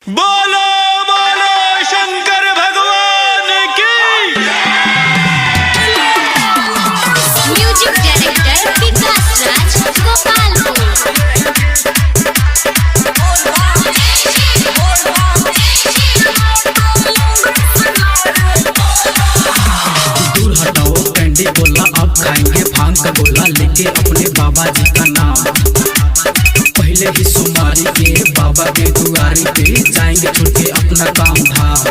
बोलो बोलो शंकर भगवान की। म्यूजिक डायरेक्टर विकास राज गोपालपुर। दूर हटाओ कैंडी बोला अब खाएंगे भांग का गोला लेके अपने बाबा जी का नाम। पहले ही सोमवारी के बाबा के दुआरी पे जाएंगे छोड़ के अपना काम धाम।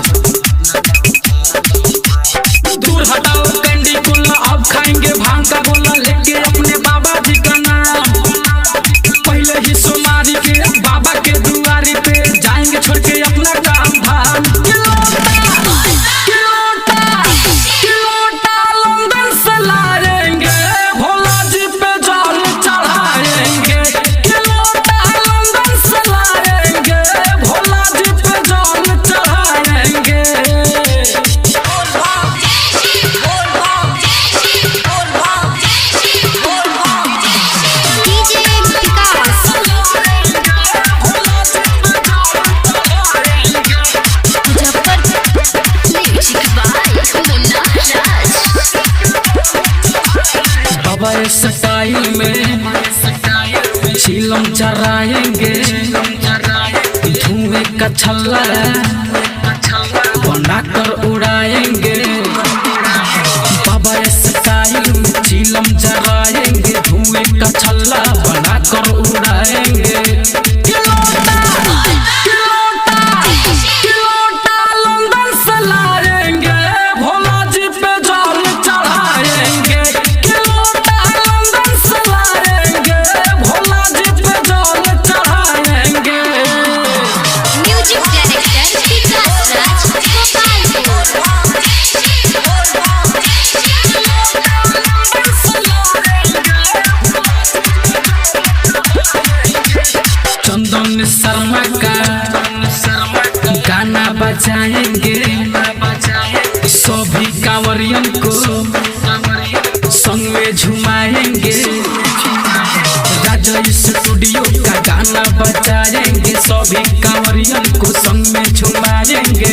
दूर हटाओ कैंडी बोला अब खाएंगे भांग का गोला लेके अपने बाबा जी का नाम। पहले ही सोमवारी के बाबा के दुआरी पे जाएंगे छोड़ के अपना काम धाम। बाबा स्टाइल में चिलम चराएंगे, धुएं का छल्ला बनाकर उड़ाएंगे। बाबा स्टाइल में चिलम चराएंगे, धुएं का छल्ला बनाकर उड़ाएंगे। चंदन शर्मा का गाना बजाएंगे, सभी कांवरियन को संग में झुमाएंगे। राजा स्टूडियो का गाना बजाएंगे, सभी कांवरियन को संग में झुमाएंगे।